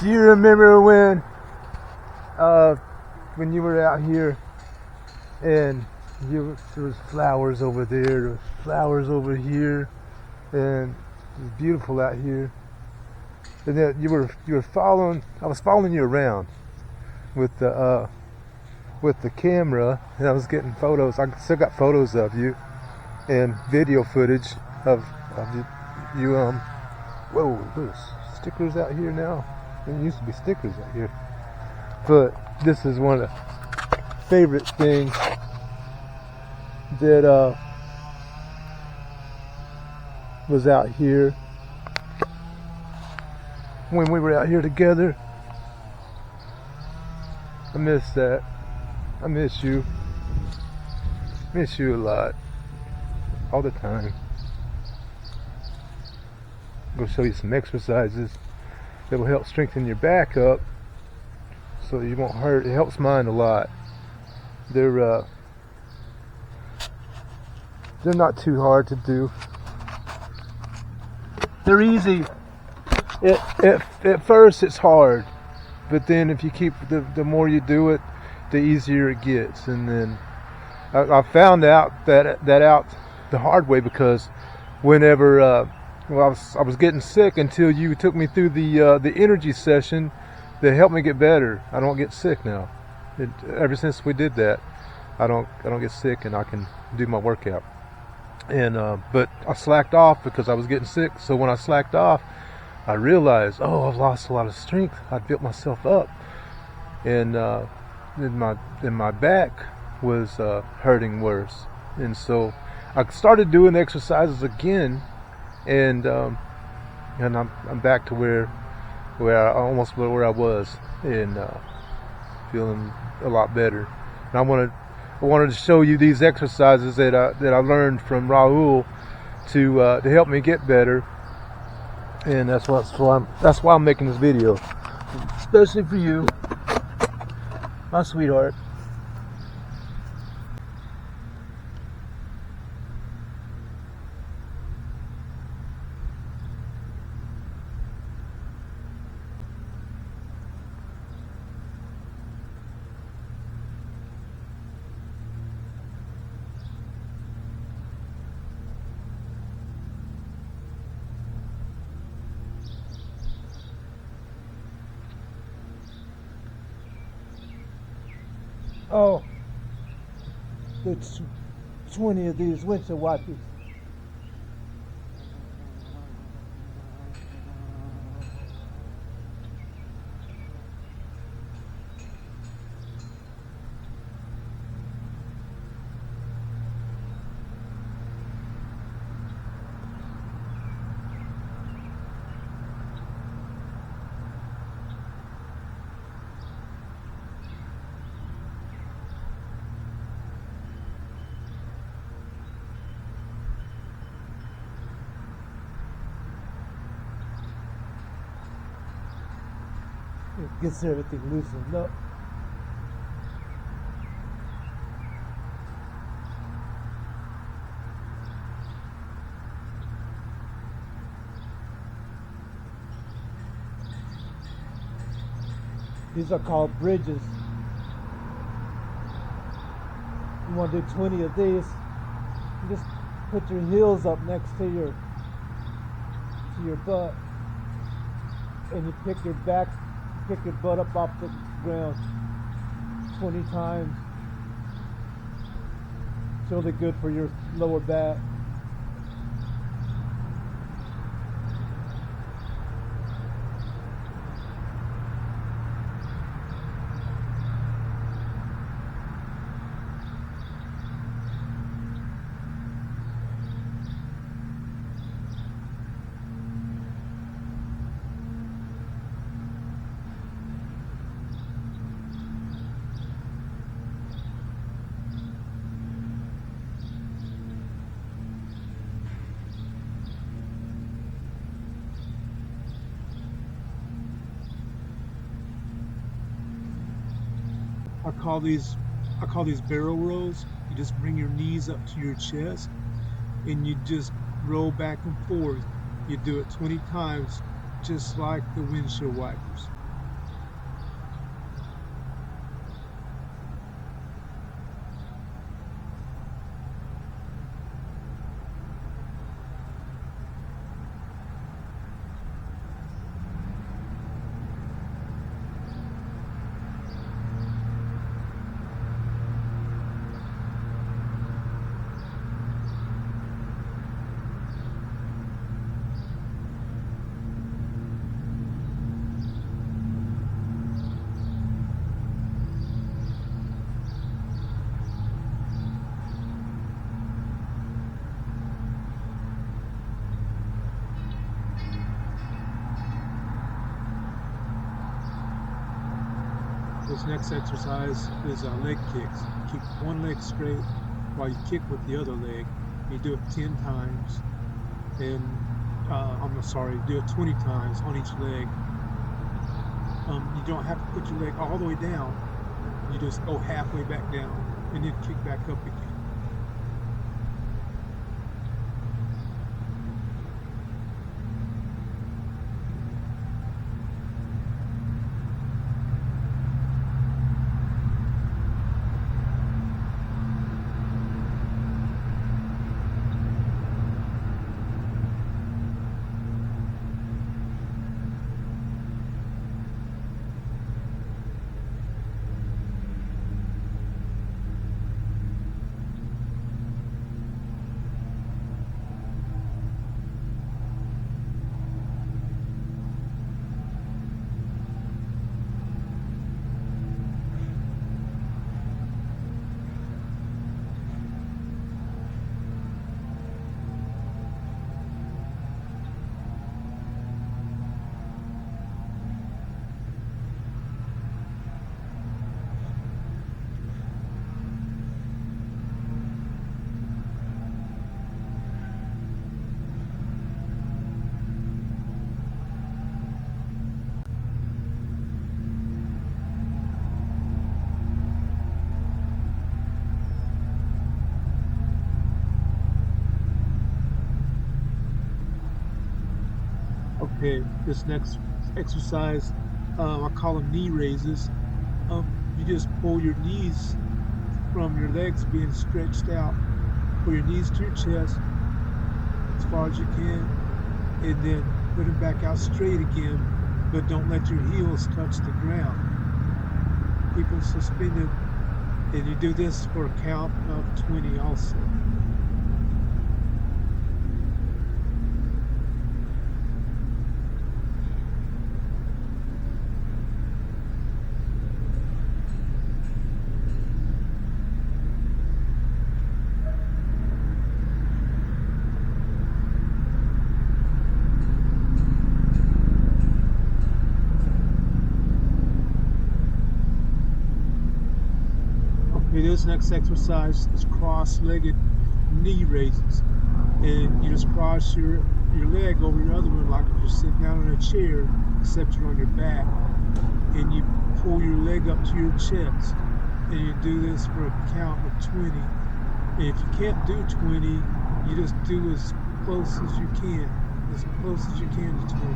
Do you remember when you were out here and there was flowers over there was flowers over here, and it was beautiful out here, and then you were following, I was following you around with the camera, and I was getting photos. I still got photos of you and video footage of you. Whoa, there's stickers out here now. There used to be stickers out here, but this is one of the favorite things that was out here when we were out here together. I miss that. I miss you. Miss you a lot. All the time. I'm going to show you some exercises that will help strengthen your back up so you won't hurt. It helps mine a lot. They're not too hard to do. They're easy. At first it's hard, but then if you keep the more you do it, the easier it gets. And then I found out that out the hard way, because whenever I was getting sick until you took me through the energy session that helped me get better. I don't get sick now. Ever since we did that, I don't get sick, and I can do my workout. And but I slacked off because I was getting sick. So when I slacked off, I realized, I've lost a lot of strength. I built myself up, and then my back was hurting worse. And so I started doing exercises again, and I'm back to where I was, and feeling a lot better. And I wanted to show you these exercises that I learned from Raul to help me get better, and that's why I'm making this video, especially for you, my sweetheart. Oh, there's 20 of these windshield wipers. It gets everything loosened up. These are called bridges. You want to do 20 of these, you just put your heels up next to your butt, and you pick your butt up off the ground 20 times. It's really good for your lower back. I call these barrel rolls. You just bring your knees up to your chest and you just roll back and forth. You do it 20 times, just like the windshield wipers. This next exercise is leg kicks. Keep one leg straight while you kick with the other leg. You do it 10 times, and do it 20 times on each leg. You don't have to put your leg all the way down. You just go halfway back down and then kick back up again. Okay, this next exercise, I call them knee raises. You just pull your knees from your legs being stretched out. Pull your knees to your chest as far as you can, and then put them back out straight again, but don't let your heels touch the ground. Keep them suspended, and you do this for a count of 20 also. Okay, this next exercise is cross-legged knee raises, and you just cross your leg over your other one like you're sitting down in a chair, except you're on your back, and you pull your leg up to your chest, and you do this for a count of 20. And if you can't do 20, you just do as close as you can to 20.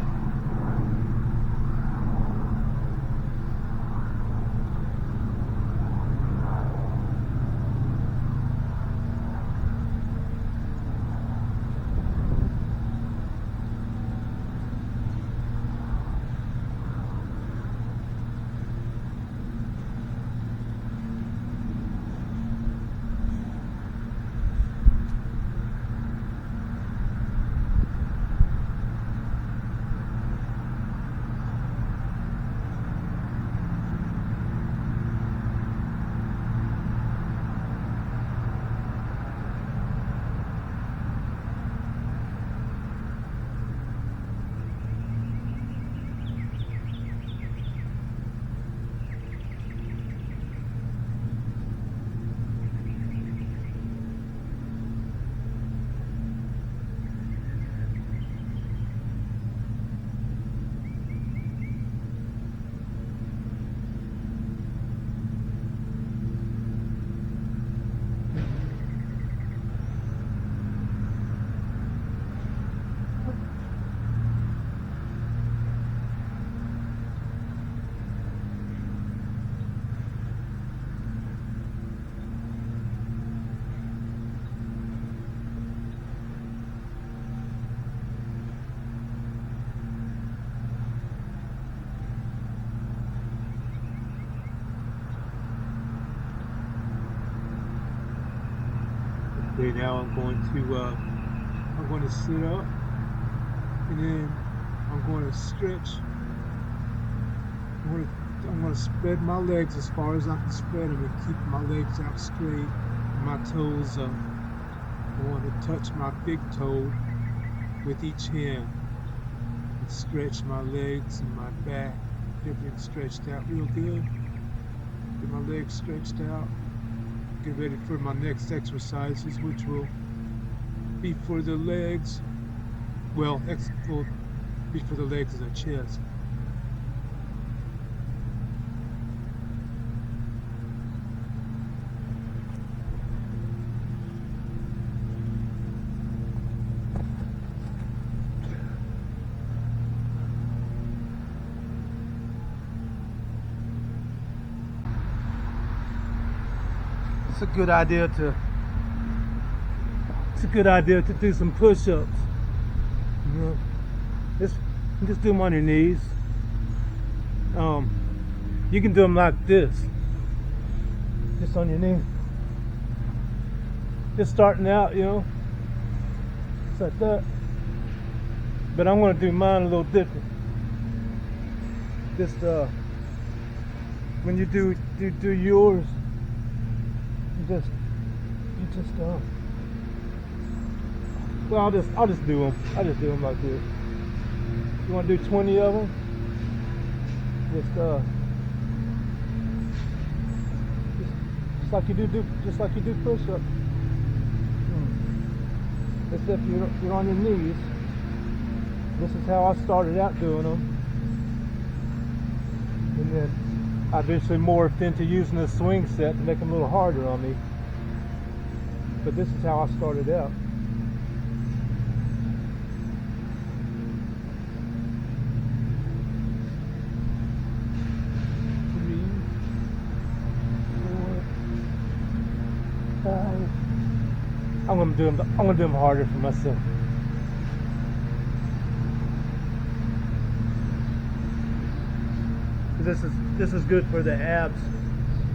Okay, now I'm going to sit up, and then I'm going to stretch. I'm going to spread my legs as far as I can spread them and keep my legs out straight, my toes up. I want to touch my big toe with each hand and stretch my legs and my back. Everything stretched out real good. get my legs stretched out, get ready for my next exercises, which will be for the legs. Well, will be for the legs and the chest. It's a good idea to do some push-ups. You know, just do them on your knees. You can do them like this, just on your knees. Just starting out, you know, just like that. But I'm going to do mine a little different. Just when you do yours, you just well, I'll just do them. I just do them like this. You want to do 20 of them? Just like you do push-ups. Except you're on your knees. This is how I started out doing them, and then I eventually morphed into using a swing set to make them a little harder on me. But this is how I started out. I'm gonna do them harder for myself. This is good for the abs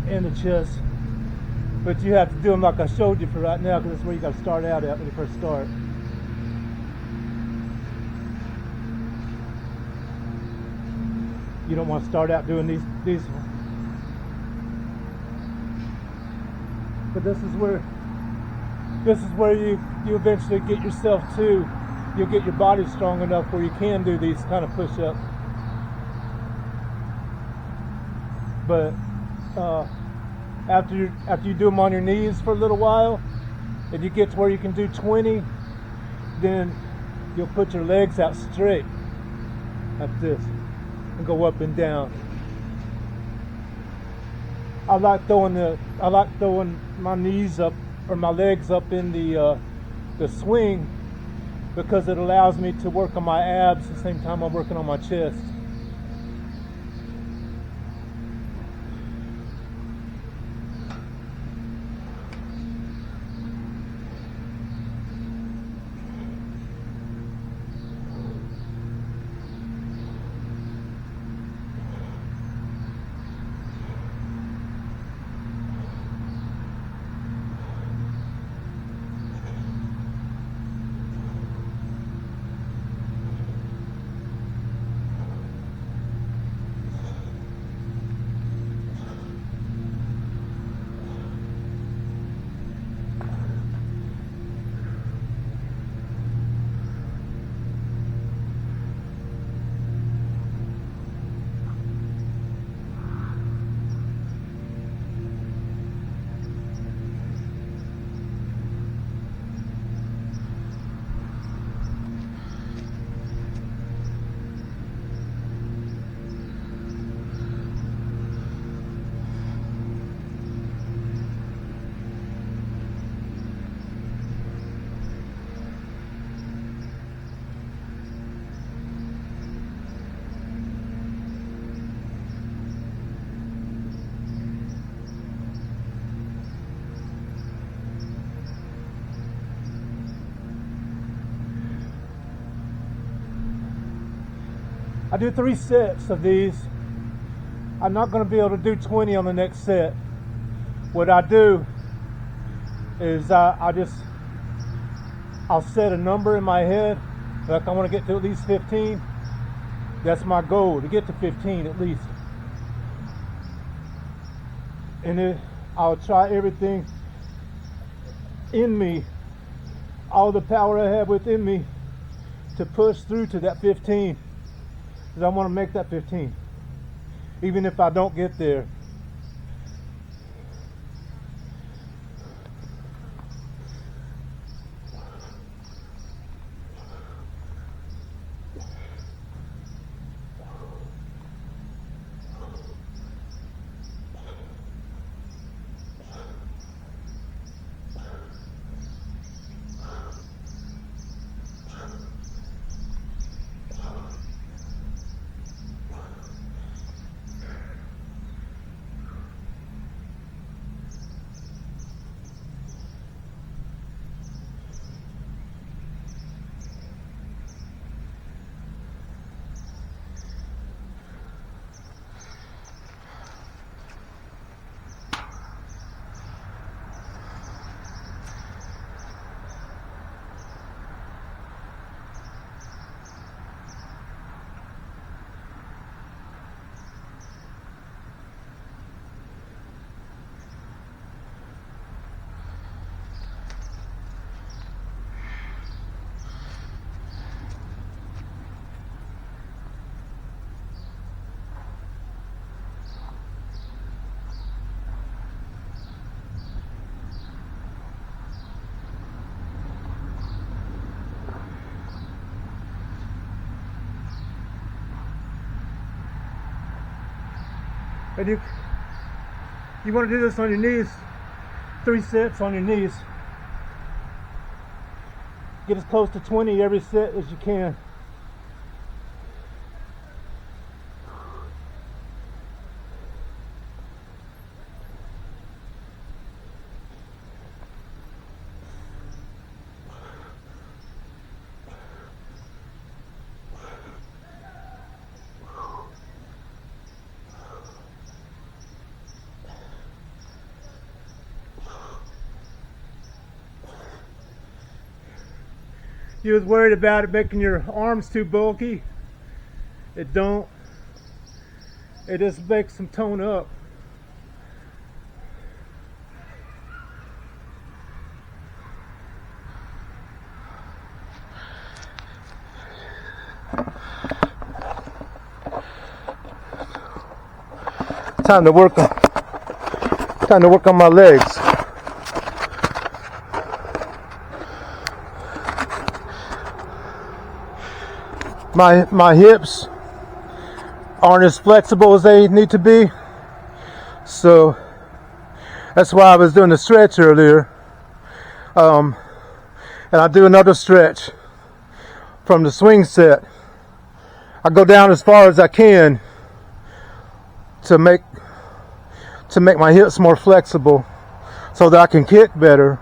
and the chest, but you have to do them like I showed you for right now, because that's where you got to start out at when you first start. You don't want to start out doing these. But this is where you eventually get yourself to. You'll get your body strong enough where you can do these kind of push-ups. But after you do them on your knees for a little while, if you get to where you can do 20, then you'll put your legs out straight like this and go up and down. I like throwing my knees up or my legs up in the swing, because it allows me to work on my abs at the same time I'm working on my chest. I do 3 sets of these. I'm not going to be able to do 20 on the next set. What I do is I'll set a number in my head. Like I want to get to at least 15. That's my goal, to get to 15 at least. And then I'll try everything in me, all the power I have within me, to push through to that 15. Because I want to make that 15. Even if I don't get there, And you want to do this on your knees, 3 sets on your knees. Get as close to 20 every set as you can. You was worried about it making your arms too bulky. It don't. It just makes them tone up. Time to work on my legs. My hips aren't as flexible as they need to be, so that's why I was doing the stretch earlier. And I do another stretch from the swing set. I go down as far as I can to make my hips more flexible so that I can kick better.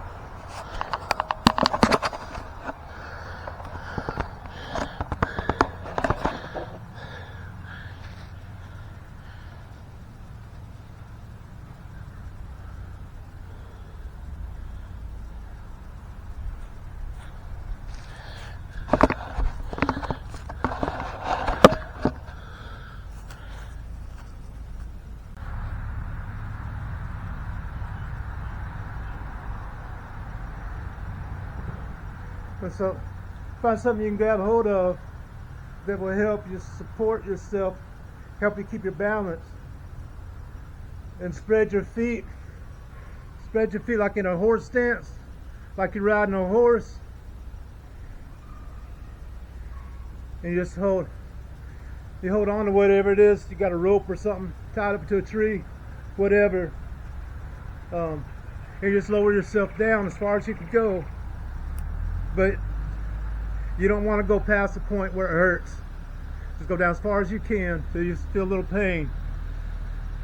And so find something you can grab hold of that will help you support yourself, help you keep your balance. And spread your feet. Spread your feet like in a horse stance, like you're riding a horse. And you just hold on to whatever it is. You got a rope or something tied up to a tree, whatever. And you just lower yourself down as far as you can go. But you don't want to go past the point where it hurts. Just go down as far as you can till you feel a little pain.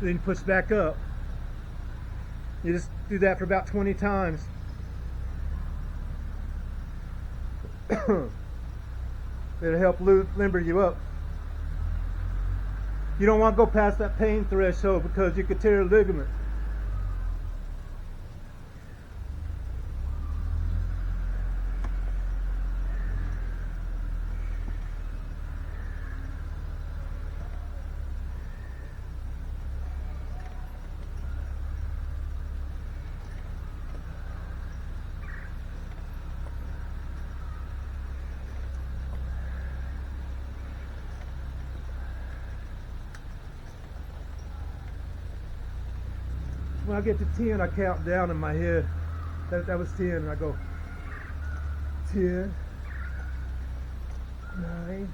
Then you push back up. You just do that for about 20 times. It'll help limber you up. You don't want to go past that pain threshold because you could tear a ligament. When I get to 10, I count down in my head. That was 10, and I go 10, 9,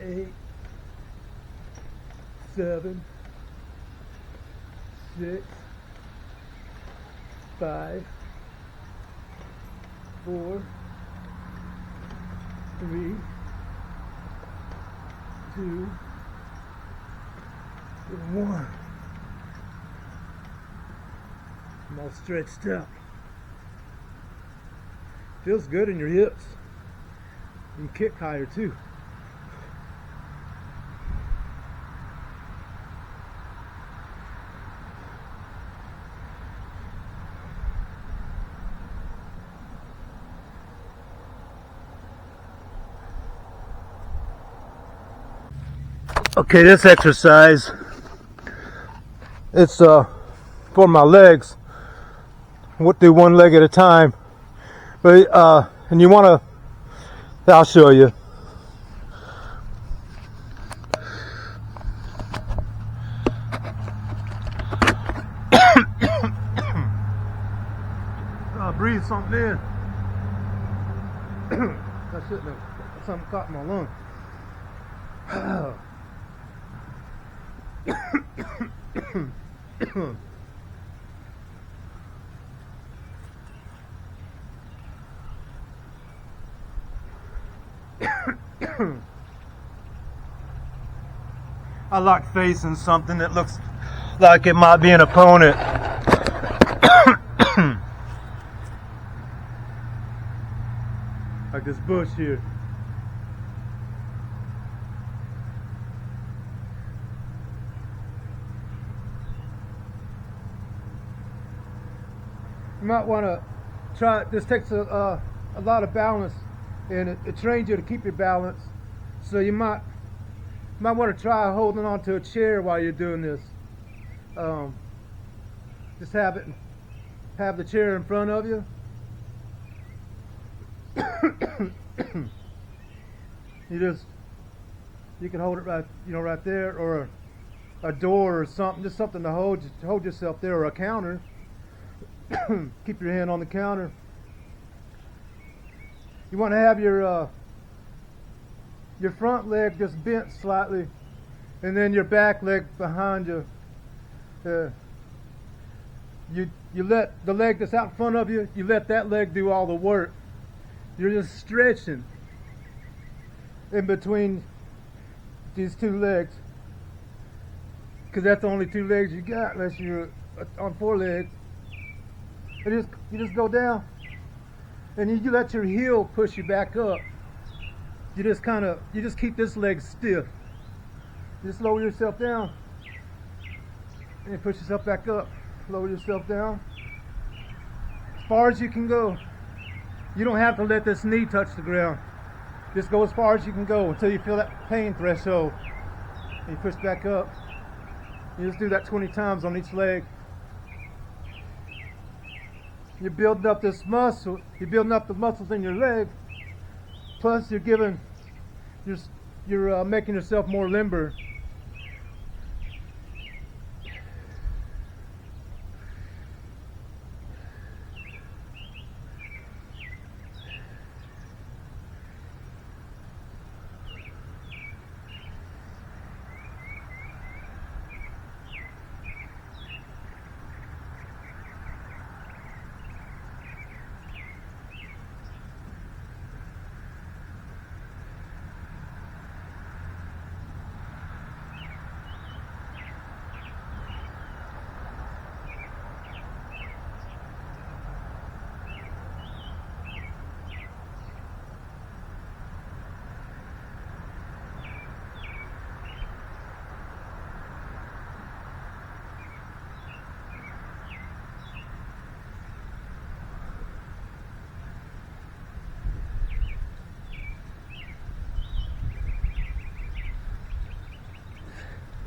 8, 7, 6, 5, 4, 3, 2, 1. I'm all stretched up. Feels good in your hips. You can kick higher too. Okay, this exercise, it's for my legs. We'll do one leg at a time, but and you want to, I'll show you. Breathe something in. I shouldn't have. Something caught in my lung. I like facing something that looks like it might be an opponent. Like this bush here. You might want to try. This takes a lot of balance, and it trains you to keep your balance. So you might want to try holding on to a chair while you're doing this. Just have the chair in front of you. You can hold it right there, or a door or something, just something to hold yourself there, or a counter. Keep your hand on the counter. You want to have your front leg just bent slightly, and then your back leg behind you. You let the leg that's out in front of you, you let that leg do all the work. You're just stretching in between these two legs, because that's the only two legs you got, unless you're on four legs. You just go down, and you let your heel push you back up. You just keep this leg stiff. You just lower yourself down, and push yourself back up. Lower yourself down as far as you can go. You don't have to let this knee touch the ground. Just go as far as you can go until you feel that pain threshold. And you push back up. You just do that 20 times on each leg. You're building up this muscle. You're building up the muscles in your leg. Plus, you're making yourself more limber.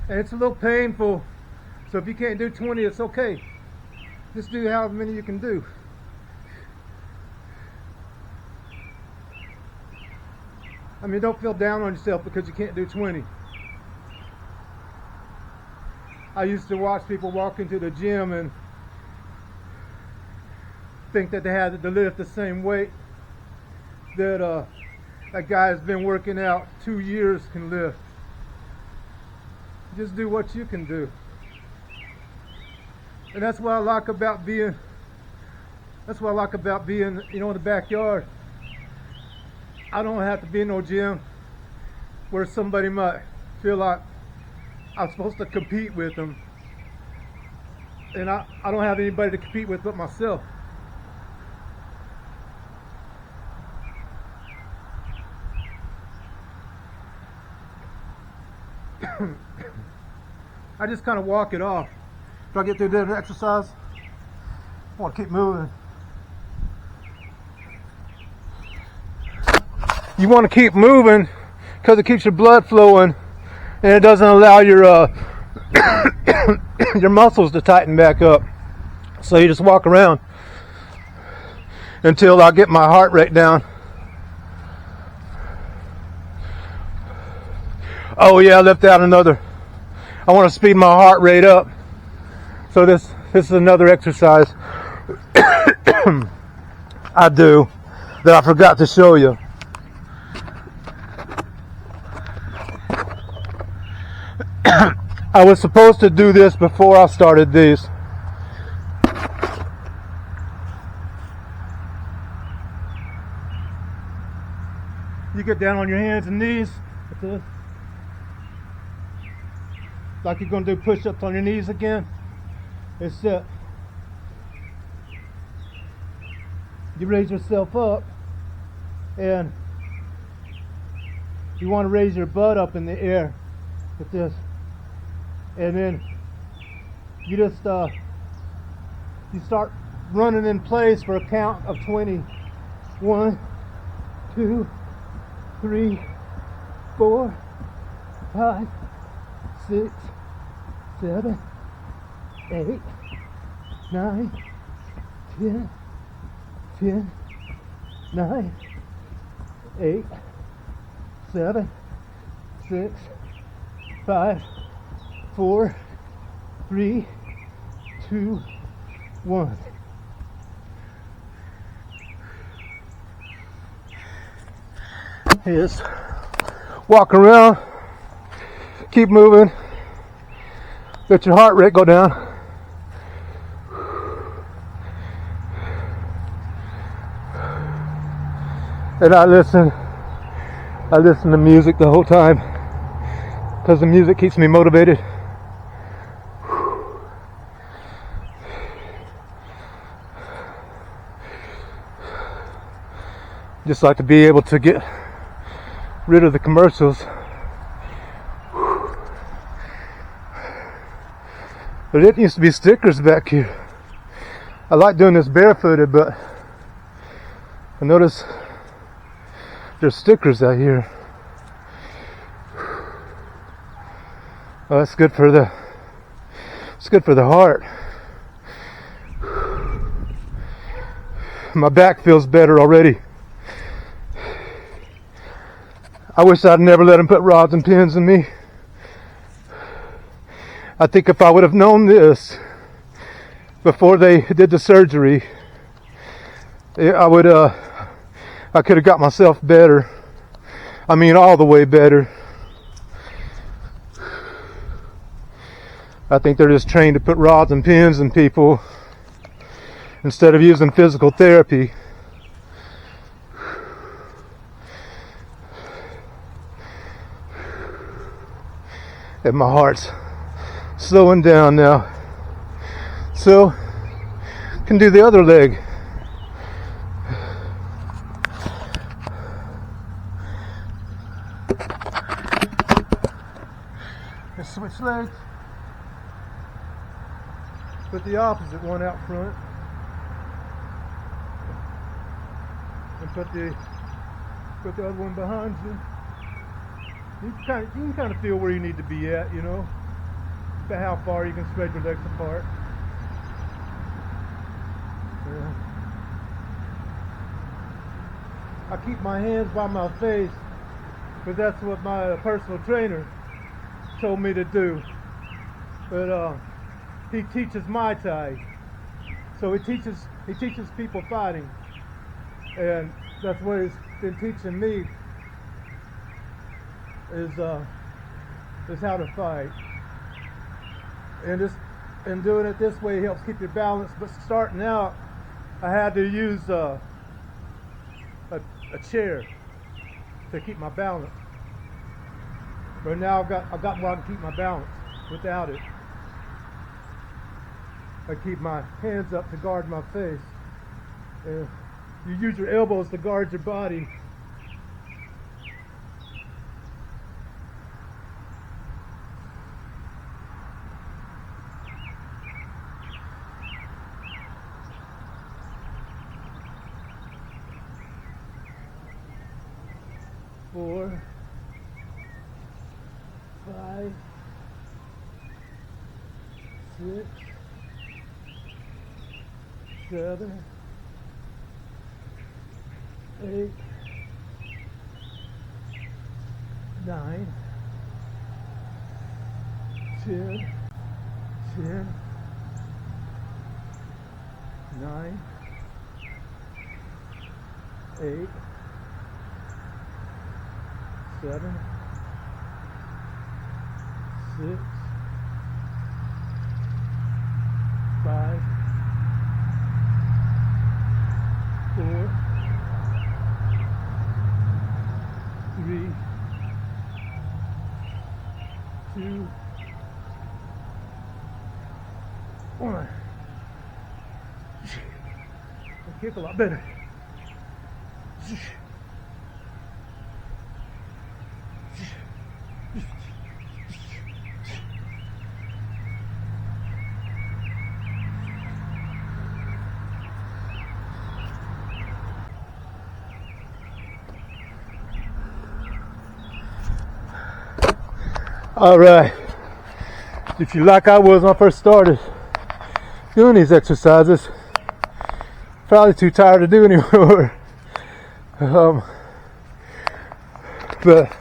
And it's a little painful, so if you can't do 20, it's okay. Just do however many you can do. I mean, don't feel down on yourself because you can't do 20. I used to watch people walk into the gym and think that they had to lift the same weight that that guy has been working out 2 years can lift. Just do what you can do. And that's what I like about being in the backyard. I don't have to be in no gym where somebody might feel like I'm supposed to compete with them. And I don't have anybody to compete with but myself. I just kind of walk it off. If I get through the exercise, I want to keep moving. You want to keep moving because it keeps your blood flowing, and it doesn't allow your your muscles to tighten back up. So you just walk around until I get my heart rate down. Oh yeah, I left out another. I want to speed my heart rate up. So this is another exercise I do that I forgot to show you. I was supposed to do this before I started these. You get down on your hands and knees like this. Like you're going to do push-ups on your knees again. It's it. You raise yourself up and you want to raise your butt up in the air like this. And then you just you start running in place for a count of 20. 1, 2, 3, 4, 5, 6, 7, 8, 9, 10, 10, 9, 8, 7, 6, 5, 4, 3, 2, 1. Just walk around, keep moving, let your heart rate go down. And I listen to music the whole time because the music keeps me motivated. Just like to be able to get rid of the commercials. There didn't used to be stickers back here. I like doing this barefooted, but I notice there's stickers out here. Oh, that's good for the. It's good for the heart. My back feels better already. I wish I'd never let them put rods and pins in me. I think if I would have known this before they did the surgery, I could have got myself better. I mean, all the way better. I think they're just trained to put rods and pins in people instead of using physical therapy. And my heart's slowing down now, so can do the other leg. Let's switch legs. Put the opposite one out front, and put the other one behind you. You can kind of feel where you need to be at, you know, about how far you can spread your legs apart. Yeah. I keep my hands by my face because that's what my personal trainer told me to do. But he teaches Muay Thai, so he teaches people fighting, and that's what he's been teaching me. Is how to fight, and doing it this way helps keep your balance. But starting out, I had to use a chair to keep my balance. But now I've got where I can keep my balance without it. I keep my hands up to guard my face. And you use your elbows to guard your body. Four, 5, 6, 7, 8, 9, 10, 9, 8, 7, 6, 5, 4, 3, 2, 1. I kick a lot better. All right, if you like I was when I first started doing these exercises, probably too tired to do anymore. But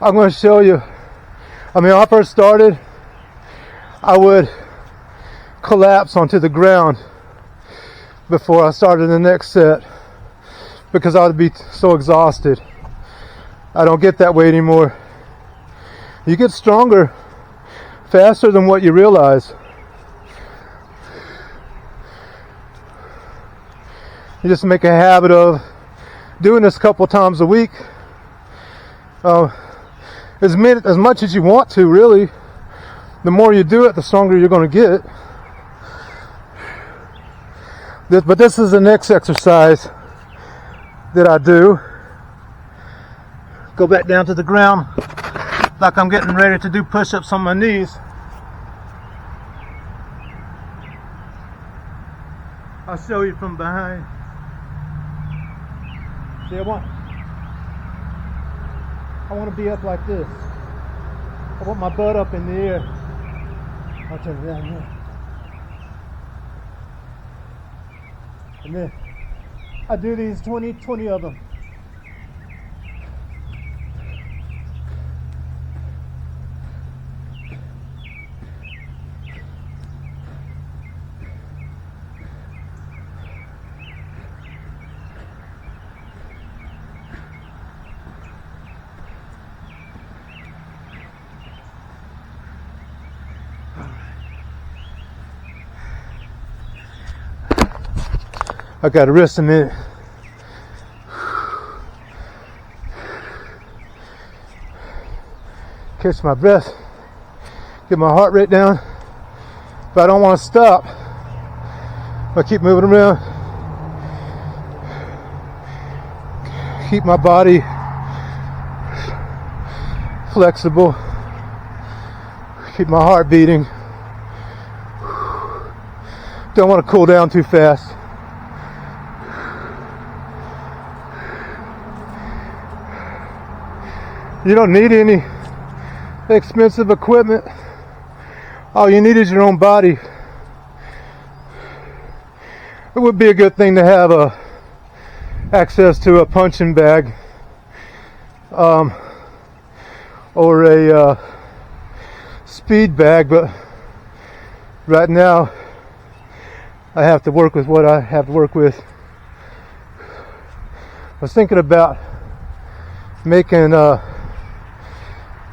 I'm going to show you. When I first started, I would collapse onto the ground before I started the next set because I would be so exhausted. I don't get that way anymore. You get stronger faster than what you realize. You just make a habit of doing this a couple times a week. As much as you want to, really. The more you do it, the stronger you're going to get. But this is the next exercise that I do. Go back down to the ground like I'm getting ready to do push-ups on my knees. I'll show you from behind. See, I want to be up like this. I want my butt up in the air. I'll turn it down here. And then I do these 20 of them. I gotta rest a minute. Catch my breath. Get my heart rate down. But I don't want to stop. I keep moving around. Keep my body flexible. Keep my heart beating. Don't want to cool down too fast. You don't need any expensive equipment. All you need is your own body. It would be a good thing to have access to a punching bag or a speed bag, but right now I have to work with what I have to work with. I was thinking about making a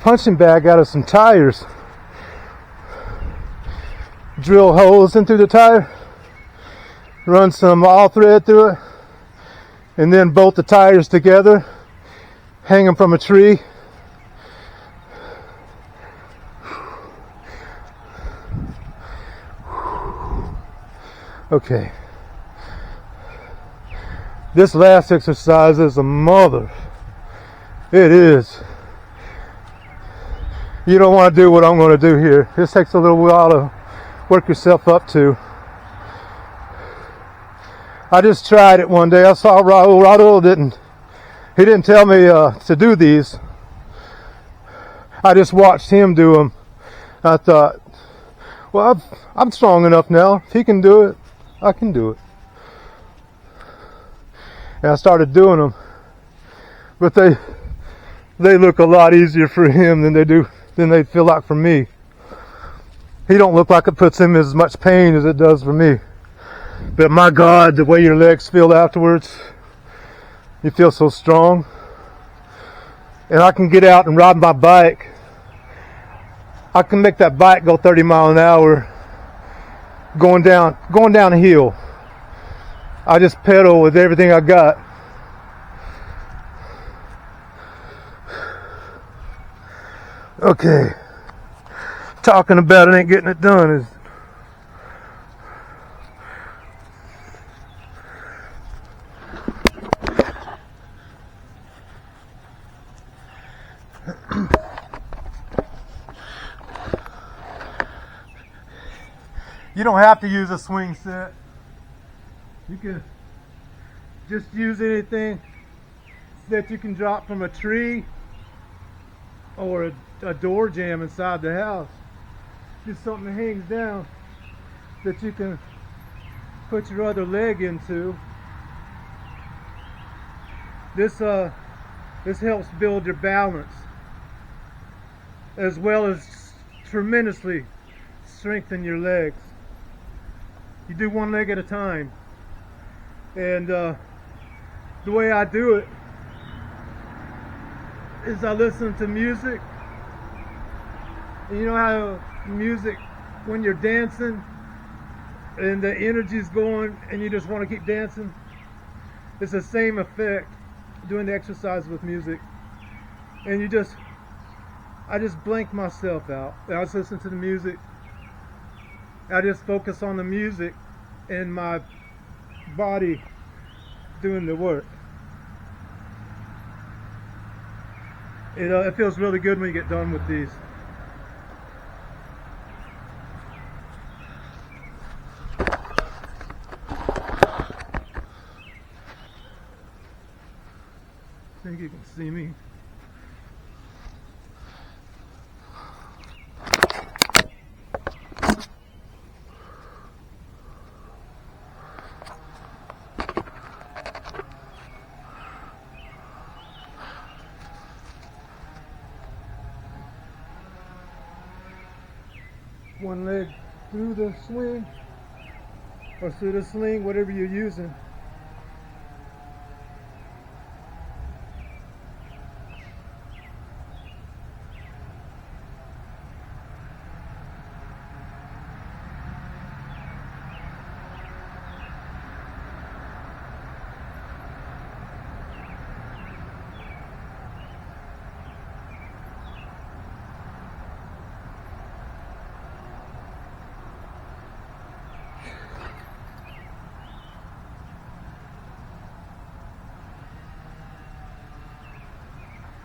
punching bag out of some tires. Drill holes into the tire, run some all thread through it, and then bolt the tires together, hang them from a tree. Okay. This last exercise is a mother. It is. You don't want to do what I'm going to do here. This takes a little while to work yourself up to. I just tried it one day. I saw Raul. Raul didn't tell me to do these. I just watched him do them. I thought, well, I'm strong enough now. If he can do it, I can do it. And I started doing them. But they look a lot easier for him than they feel like for me. He don't look like it puts him as much pain as it does for me. But my God, the way your legs feel afterwards, you feel so strong. And I can get out and ride my bike. I can make that bike go 30 miles an hour going down a hill. I just pedal with everything I got. Okay. Talking about it ain't getting it done is you don't have to use a swing set. You can just use anything that you can drop from a tree or a door jamb inside the house. Just something that hangs down that you can put your other leg into. This helps build your balance as well as tremendously strengthen your legs. You do one leg at a time. And the way I do it is I listen to music. And you know how music, when you're dancing and the energy's going and you just want to keep dancing? It's the same effect doing the exercise with music. And I just blank myself out. I just listen to the music. I just focus on the music and my body doing the work. It feels really good when you get done with these. I think you can see me. One leg through the swing or through the sling, whatever you're using.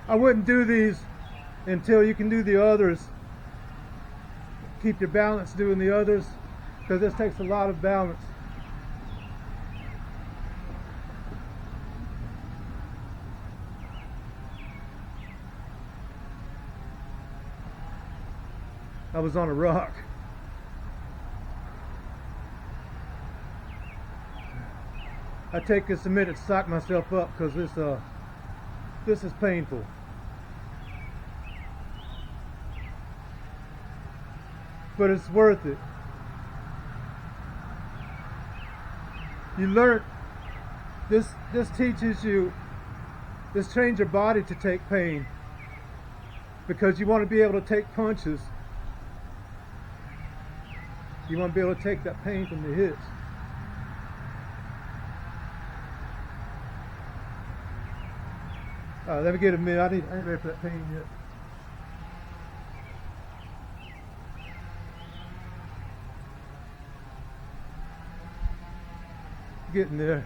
I wouldn't do these until you can do the others. Keep your balance doing the others, because this takes a lot of balance. I was on a rock. I take this a minute to psych myself up because this is painful. But it's worth it. You learn, this teaches you, this trains your body to take pain, because you want to be able to take punches. You want to be able to take that pain from the hits. Let me get a minute. I ain't ready for that pain yet. Getting there.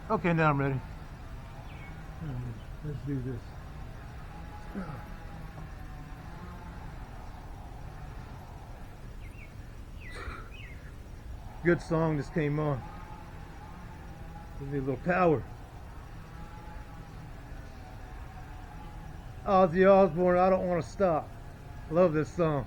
Okay, now I'm ready. Let's do this. Good song just came on. Give me a little power. Ozzy Osbourne, I Don't Want to Stop. Love this song.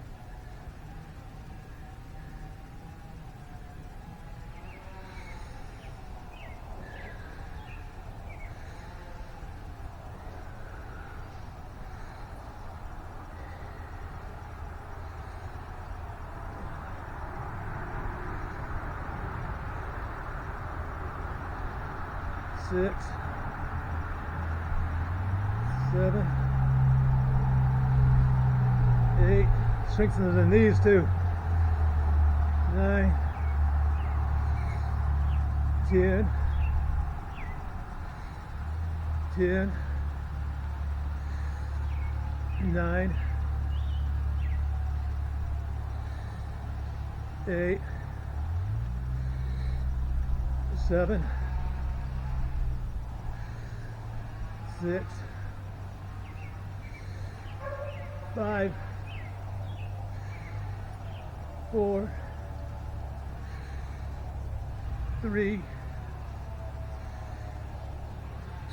6, 7, 8. Strengthen the knees too. 9, 10, 10, 9, 8, 7, 6, 5, 4, 3,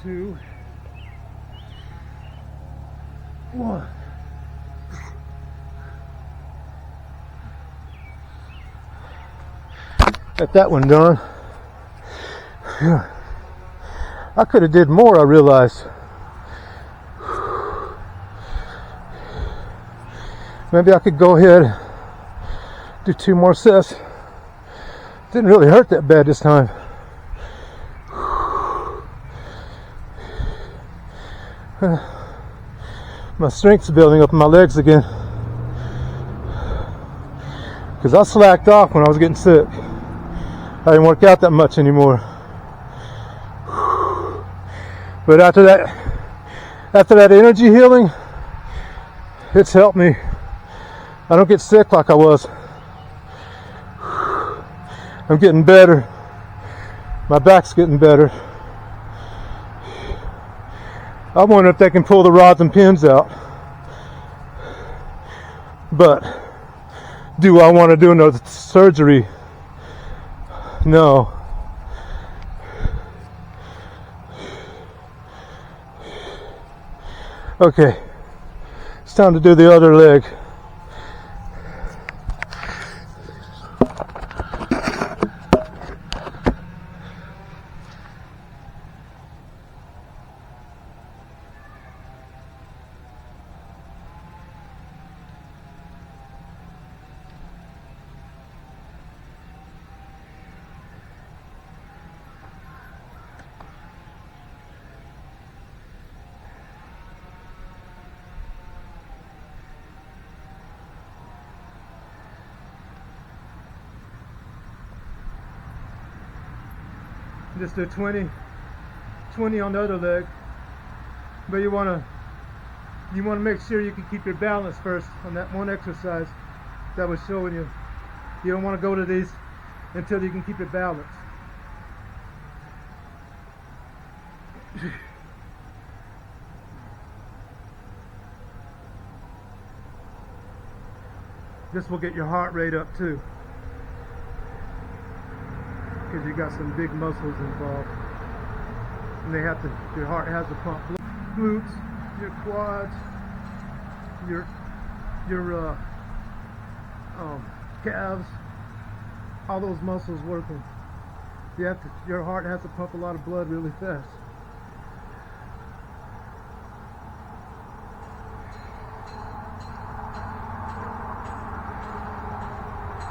2, 1. Got that one done. I could have did more, I realized. Maybe I could go ahead and do 2 more sets. Didn't really hurt that bad this time. My strength's building up in my legs again. Because I slacked off when I was getting sick. I didn't work out that much anymore. But after that energy healing, it's helped me. I don't get sick like I was. I'm getting better. My back's getting better. I wonder if they can pull the rods and pins out. But do I want to do another surgery? No. Okay. It's time to do the other leg. Just do 20 on the other leg, but you want to make sure you can keep your balance first on that one exercise that I was showing you. You don't want to go to these until you can keep your balance. This will get your heart rate up too, because you got some big muscles involved, and your heart has to pump. Glutes, your quads, your calves, all those muscles working. Your heart has to pump a lot of blood really fast.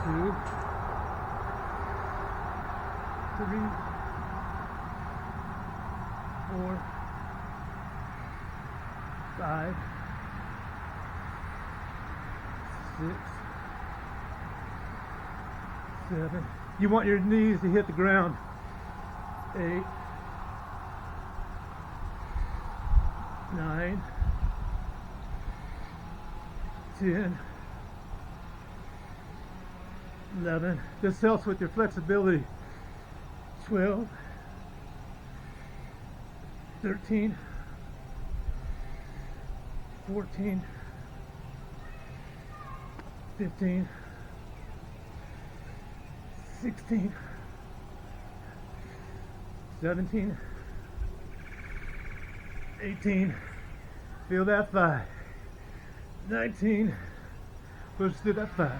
Two, 3, 4, 5, 6, 7. You want your knees to hit the ground. 8, 9, 10, 11. This helps with your flexibility. 12, 13, 14, 15, 16, 17, 18, feel that 5, 19, push to that 5,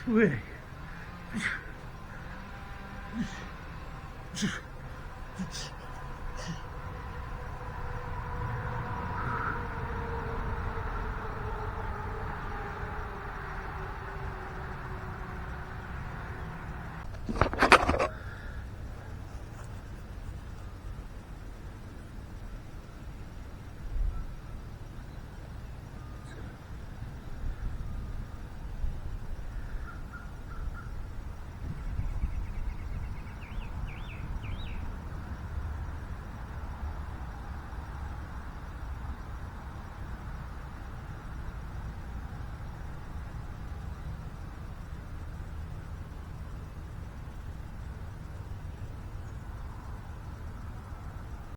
20, 20.